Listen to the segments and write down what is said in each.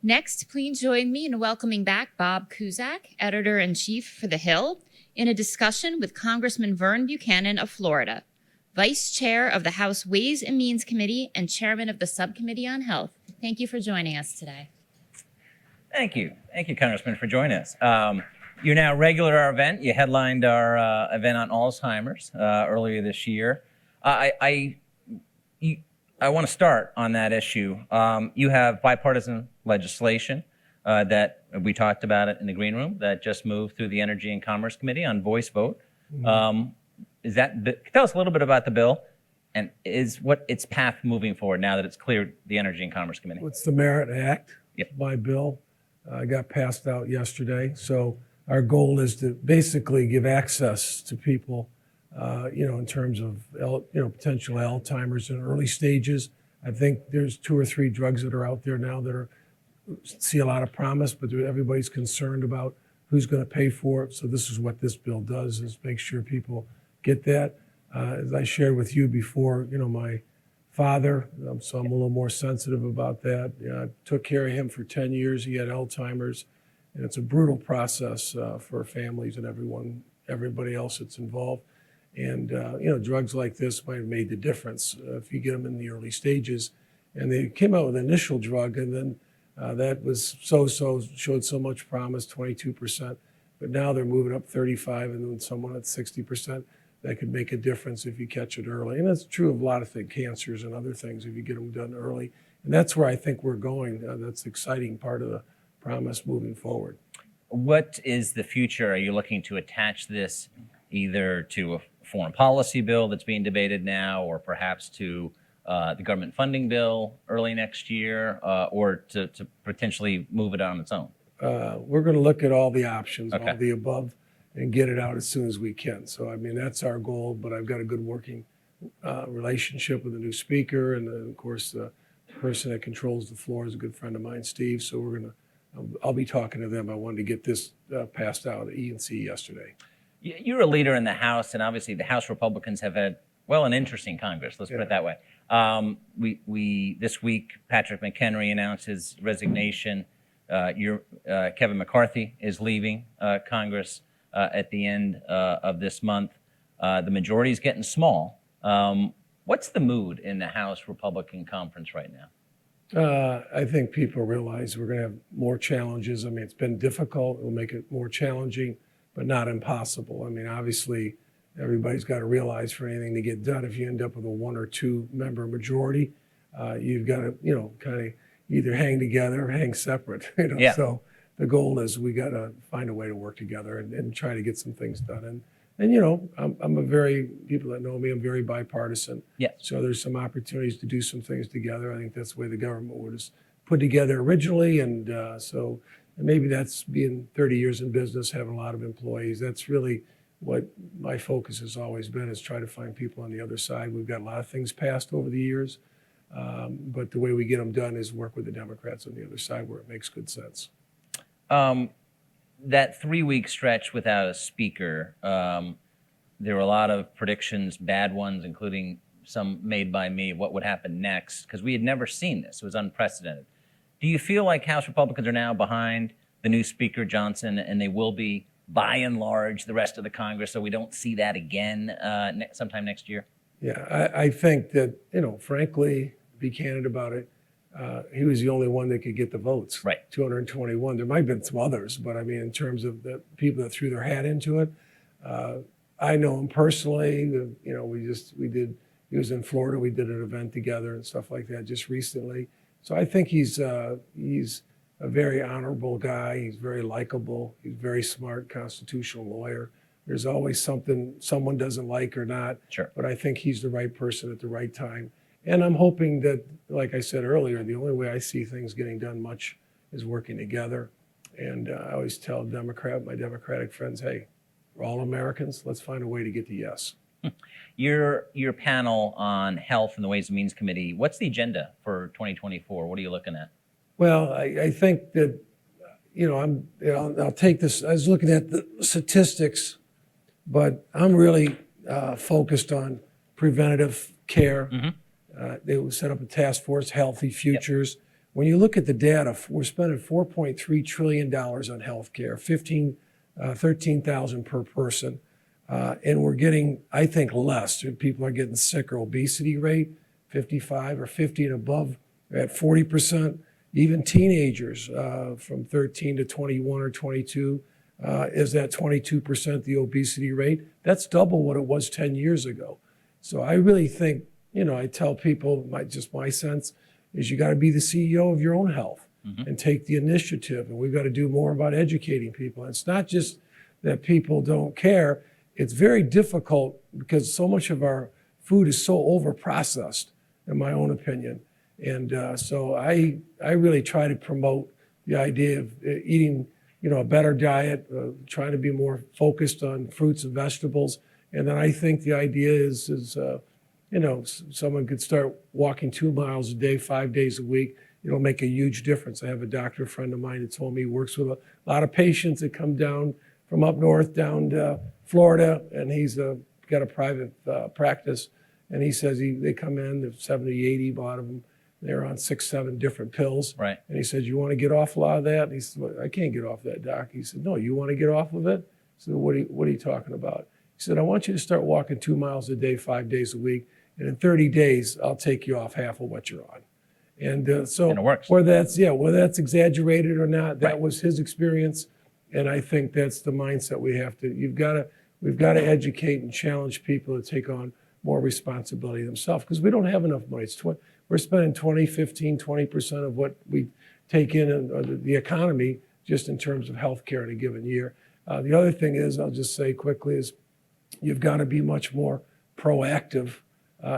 Next, please join me in welcoming back Bob Cusack, Editor-in-Chief for The Hill, in a discussion with Congressman Vern Buchanan of Florida, Vice Chair of the House Ways and Means Committee and Chairman of the Subcommittee on Health. Thank you for joining us today. Thank you. Thank you, Congressman, for joining us. You're now regular at our event. You headlined our event on Alzheimer's earlier this year. I want to start on that issue. You have bipartisan legislation that we talked about it in the green room that just moved through the Energy and Commerce Committee on voice vote. Tell us a little bit about the bill and what its path moving forward now that it's cleared the Energy and Commerce Committee. It's the Merit Act Yep. by bill. Got passed out yesterday. So our goal is to basically give access to people, in terms of, potential Alzheimer's in early stages. I think there's 2 or 3 drugs that are out there now that see a lot of promise, but everybody's concerned about who's going to pay for it. So this is what this bill does, is make sure people get that. As I shared with you before, my father, so I'm a little more sensitive about that. I took care of him for 10 years. He had Alzheimer's, and it's a brutal process for families and everybody else that's involved. And, drugs like this might have made the difference if you get them in the early stages. And they came out with an initial drug, and then that was showed so much promise, 22%. But now they're moving up 35, and then someone at 60%. That could make a difference if you catch it early. And that's true of a lot of things, cancers and other things, if you get them done early. And that's where I think we're going. That's the exciting part of the promise moving forward. What is the future? Are you looking to attach this either to a foreign policy bill that's being debated now, or perhaps to the government funding bill early next year, or to potentially move it on its own? We're going to look at all the options, Okay. all the above, and get it out as soon as we can. So, that's our goal, but I've got a good working relationship with the new speaker, and of course, the person that controls the floor is a good friend of mine, Steve. So I'll be talking to them. I wanted to get this passed out at E&C yesterday. You're a leader in the House, and obviously the House Republicans have had, an interesting Congress. Let's put it that way. This week, Patrick McHenry announced his resignation. Kevin McCarthy is leaving Congress at the end of this month. The majority is getting small. What's the mood in the House Republican Conference right now? I think people realize we're going to have more challenges. It's been difficult. It'll make it more challenging, but not impossible. Obviously, everybody's got to realize for anything to get done, if you end up with a 1 or 2 member majority, you've got to, kind of either hang together or hang separate. Yeah. So the goal is we got to find a way to work together and try to get some things done. People that know me, I'm very bipartisan. Yeah. So there's some opportunities to do some things together. I think that's the way the government was put together originally. And maybe that's being 30 years in business, having a lot of employees. That's really what my focus has always been, is try to find people on the other side. We've got a lot of things passed over the years, but the way we get them done is work with the Democrats on the other side where it makes good sense. That 3-week stretch without a speaker, there were a lot of predictions, bad ones, including some made by me, what would happen next, because we had never seen this. It was unprecedented. Do you feel like House Republicans are now behind the new Speaker Johnson, and they will be, by and large, the rest of the Congress, so we don't see that again sometime next year? Yeah, I think that, frankly, be candid about it, he was the only one that could get the votes. Right. 221. There might have been some others, but in terms of the people that threw their hat into it, I know him personally. He was in Florida. We did an event together and stuff like that just recently. So I think he's a very honorable guy. He's very likable. He's a very smart constitutional lawyer. There's always something someone doesn't like or not. Sure. But I think he's the right person at the right time. And I'm hoping that, like I said earlier, the only way I see things getting done much is working together. And I always tell my Democratic friends, hey, we're all Americans. Let's find a way to get to yes. Your panel on health and the Ways and Means Committee, what's the agenda for 2024? What are you looking at? Well, I think that, I'll take this. I was looking at the statistics, but I'm really focused on preventative care. Mm-hmm. They will set up a task force, Healthy Futures. Yep. when you look at the data, we're spending $4.3 trillion on healthcare, 13,000 per person. And we're getting, I think, less. People are getting sicker. Obesity rate, 55 or 50 and above, at 40%. Even teenagers from 13 to 21 or 22 is at 22%, the obesity rate. That's double what it was 10 years ago. So I really think, I tell people, my sense is you got to be the CEO of your own health and take the initiative. And we've got to do more about educating people. And it's not just that people don't care. It's very difficult because so much of our food is so over-processed, in my own opinion. And so I really try to promote the idea of eating, a better diet, trying to be more focused on fruits and vegetables. And then I think the idea is someone could start walking 2 miles a day, 5 days a week. It'll make a huge difference. I have a doctor friend of mine that told me he works with a lot of patients that come down from up north down to Florida, and he's got a private practice. And he says they come in, there's 70, 80, a lot of them, they're on 6, 7 different pills. Right. And he says, you want to get off a lot of that? And he said, well, I can't get off that, doc. He said, no, you want to get off of it? I said, what are you talking about? He said, I want you to start walking 2 miles a day, 5 days a week. And in 30 days, I'll take you off half of what you're on. And so and it works. whether that's exaggerated or not, that was his experience. And I think that's the mindset we have to, we've got to educate and challenge people to take on more responsibility themselves because we don't have enough money. We're spending 20% of what we take in the economy just in terms of healthcare in a given year. The other thing is, I'll just say quickly, is you've got to be much more proactive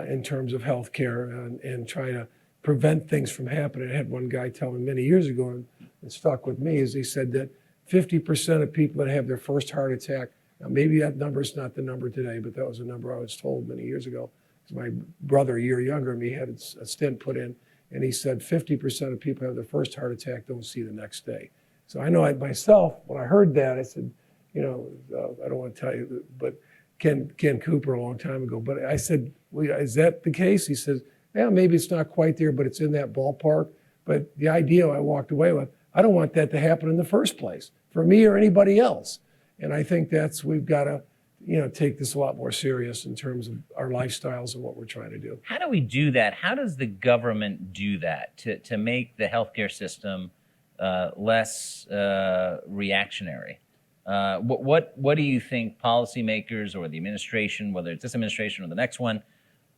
in terms of healthcare and try to prevent things from happening. I had one guy tell me many years ago, and it stuck with me, is he said that 50% of people that have their first heart attack, now maybe that number is not the number today, but that was a number I was told many years ago. My brother, a year younger than me, had a stent put in, and he said 50% of people who have their first heart attack don't see the next day. So I know myself, when I heard that, I said, I don't want to tell you, but Ken Cooper a long time ago, but I said, well, is that the case? He says, yeah, maybe it's not quite there, but it's in that ballpark. But the idea I walked away with, I don't want that to happen in the first place for me or anybody else. And I think we've got to, take this a lot more serious in terms of our lifestyles and what we're trying to do. How do we do that? How does the government do that to make the healthcare system less reactionary? What do you think policymakers or the administration, whether it's this administration or the next one,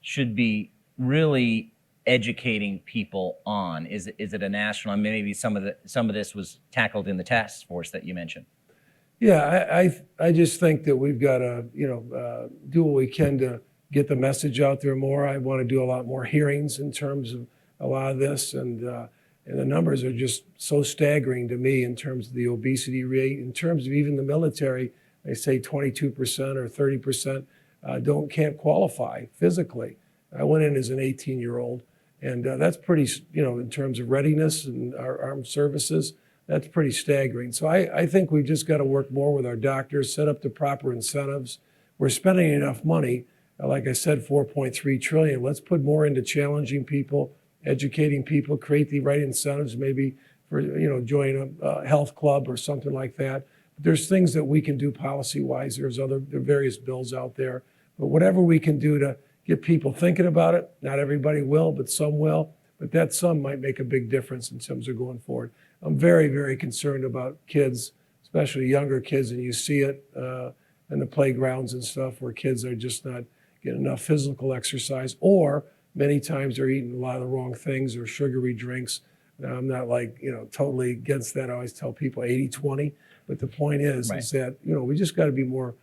should be really educating people on? Is it a national? And maybe some of this was tackled in the task force that you mentioned. Yeah, I just think that we've got to do what we can to get the message out there more. I want to do a lot more hearings in terms of a lot of this, and the numbers are just so staggering to me in terms of the obesity rate. In terms of even the military, they say 22% or 30% can't qualify physically. I went in as an 18-year-old, and that's pretty, in terms of readiness and our armed services, that's pretty staggering. So I think we've just got to work more with our doctors, set up the proper incentives. We're spending enough money, like I said, $4.3 trillion. Let's put more into challenging people, educating people, create the right incentives, maybe for, join a health club or something like that. But there's things that we can do policy-wise. There are various bills out there. But whatever we can do to get people thinking about it, not everybody will, but some will. But that some might make a big difference in terms of going forward. I'm very, very concerned about kids, especially younger kids, and you see it in the playgrounds and stuff where kids are just not getting enough physical exercise, or many times they're eating a lot of the wrong things or sugary drinks. Now, I'm not totally against that. I always tell people 80-20, but the point is, right, is that, we just got to be more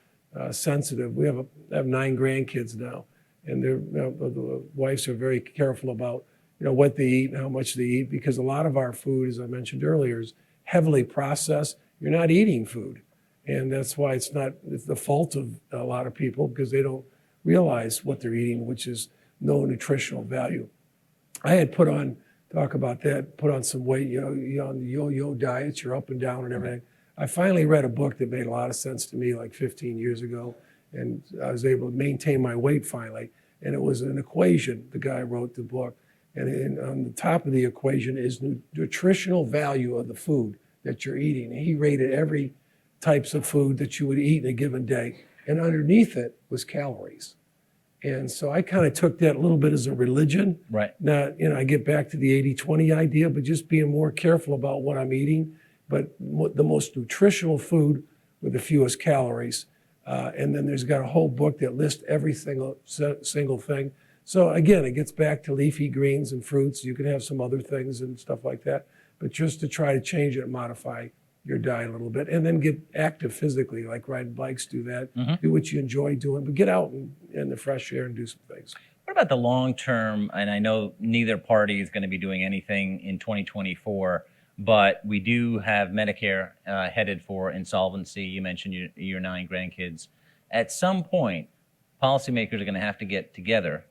sensitive. We have 9 grandkids now, and the wives are very careful about what they eat and how much they eat, because a lot of our food, as I mentioned earlier, is heavily processed. You're not eating food. And that's why it's the fault of a lot of people, because they don't realize what they're eating, which is no nutritional value. I had put on some weight, on the yo-yo diets, you're up and down and everything. I finally read a book that made a lot of sense to me like 15 years ago, and I was able to maintain my weight finally. And it was an equation, the guy wrote the book. And on the top of the equation is nutritional value of the food that you're eating. And he rated every types of food that you would eat in a given day. And underneath it was calories. And so I kind of took that a little bit as a religion. Right. Now, I get back to the 80-20 idea, but just being more careful about what I'm eating. But the most nutritional food with the fewest calories. And then there's got a whole book that lists every single thing. So again, it gets back to leafy greens and fruits. You can have some other things and stuff like that, but just to try to change it and modify your diet a little bit, and then get active physically, like riding bikes, do that, do what you enjoy doing, but get out in the fresh air and do some things. What about the long term? And I know neither party is going to be doing anything in 2024, but we do have Medicare headed for insolvency. You mentioned your 9 grandkids. At some point, policymakers are going to have to get together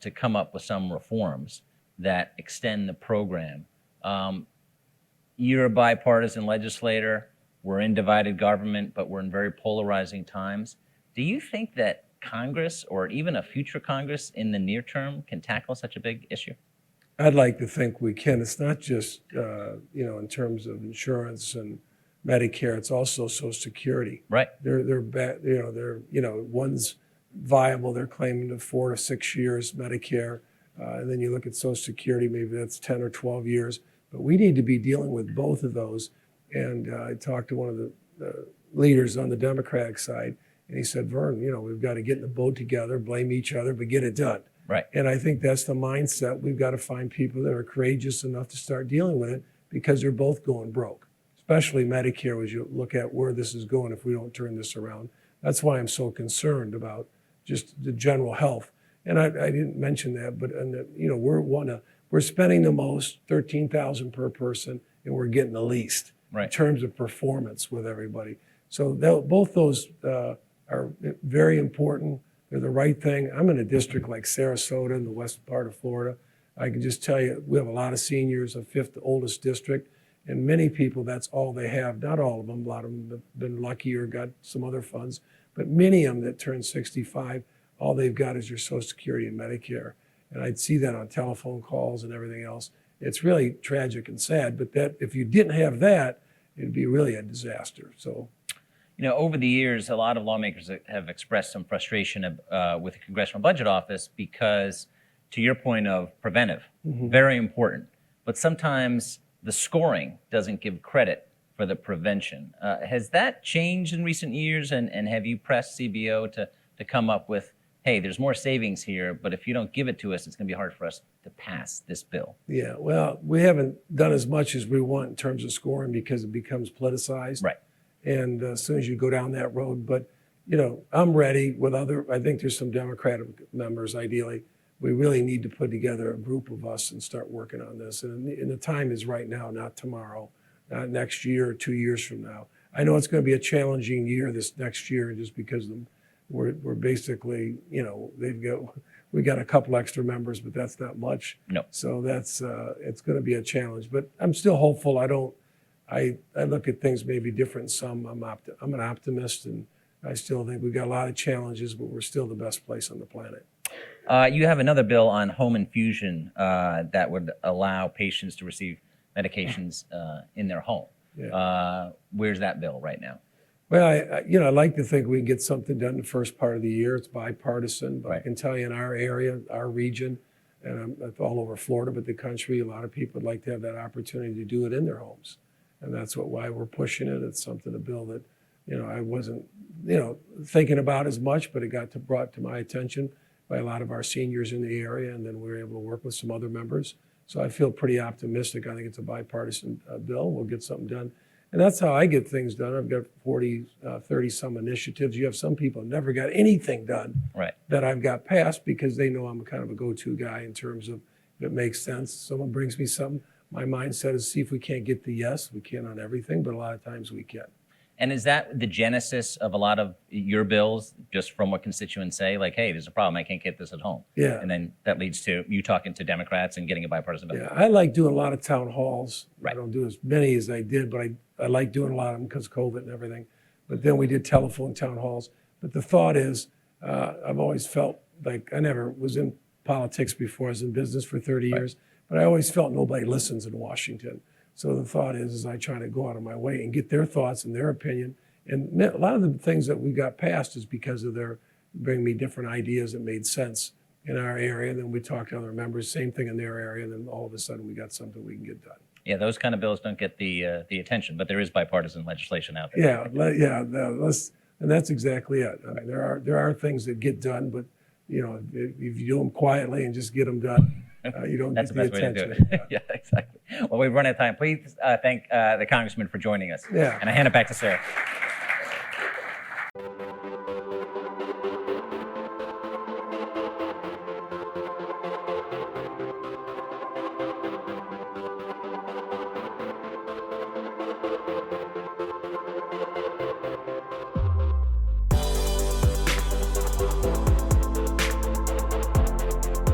to come up with some reforms that extend the program. You're a bipartisan legislator. We're in divided government, but we're in very polarizing times. Do you think that Congress, or even a future Congress in the near term, can tackle such a big issue? I'd like to think we can. It's not just in terms of insurance and Medicare. It's also Social Security. Right. One's viable. They're claiming to 4 to 6 years Medicare, and then you look at Social Security. Maybe that's 10 or 12 years. But we need to be dealing with both of those. And I talked to one of the leaders on the Democratic side, and he said, Vern, we've got to get in the boat together, blame each other, but get it done. Right. And I think that's the mindset. We've got to find people that are courageous enough to start dealing with it, because they're both going broke, especially Medicare as you look at where this is going if we don't turn this around. That's why I'm so concerned about just the general health. And I didn't mention that, but we're spending the most, $13,000 per person, and we're getting the least in terms of performance with everybody. So both those are very important. They're the right thing. I'm in a district like Sarasota in the west part of Florida. I can just tell you, we have a lot of seniors, a 5th oldest district, and many people, that's all they have. Not all of them. A lot of them have been lucky or got some other funds, but many of them that turn 65, all they've got is your Social Security and Medicare. And I'd see that on telephone calls and everything else. It's really tragic and sad, but that if you didn't have that, it'd be really a disaster. So, over the years, a lot of lawmakers have expressed some frustration with the Congressional Budget Office because, to your point of preventive, very important. But sometimes the scoring doesn't give credit for the prevention. Has that changed in recent years? And have you pressed CBO to come up with, hey, there's more savings here, but if you don't give it to us, it's going to be hard for us to pass this bill? Yeah, well, we haven't done as much as we want in terms of scoring because it becomes politicized. Right. And as soon as you go down that road, but, I'm ready with I think there's some Democratic members, ideally. We really need to put together a group of us and start working on this. And the time is right now, not tomorrow, not next year or 2 years from now. I know it's going to be a challenging year this next year just because we're basically, we got a couple extra members, but that's not much. No. So that's it's going to be a challenge. But I'm still hopeful. I look at things maybe different. I'm an optimist, and I still think we've got a lot of challenges, but we're still the best place on the planet. You have another bill on home infusion that would allow patients to receive medications in their home. Yeah. Where's that bill right now? Well, I like to think we can get something done the first part of the year. It's bipartisan, but I can tell you in our area, our region, and I'm all over Florida, but the country, a lot of people would like to have that opportunity to do it in their homes. And that's why we're pushing it. It's a bill that, I wasn't, thinking about as much, but it got brought to my attention by a lot of our seniors in the area, and then we were able to work with some other members. So I feel pretty optimistic. I think it's a bipartisan bill. We'll get something done. And that's how I get things done. I've got 30 some initiatives. You have some people who never got anything done that I've got passed because they know I'm kind of a go-to guy in terms of if it makes sense. Someone brings me something. My mindset is see if we can't get the yes. We can't on everything, but a lot of times we can. And is that the genesis of a lot of your bills, just from what constituents say, like, hey, there's a problem, I can't get this at home? Yeah. And then that leads to you talking to Democrats and getting a bipartisan bill? Yeah, I like doing a lot of town halls. Right. I don't do as many as I did, but I like doing a lot of them because of COVID and everything. But then we did telephone town halls. But the thought is, I've always felt like I never was in politics before. I was in business for 30 years, but I always felt nobody listens in Washington. So the thought is I try to go out of my way and get their thoughts and their opinion. And a lot of the things that we got passed is because of their bringing me different ideas that made sense in our area. And then we talked to other members, same thing in their area. And then all of a sudden we got something we can get done. Yeah, those kind of bills don't get the attention, but there is bipartisan legislation out there. And that's exactly it. I mean, there are things that get done, but if you do them quietly and just get them done, you don't That's get the the best way to attention. do it. Yeah, exactly. Well, we've run out of time. Please thank the Congressman for joining us. Yeah. And I hand it back to Sarah.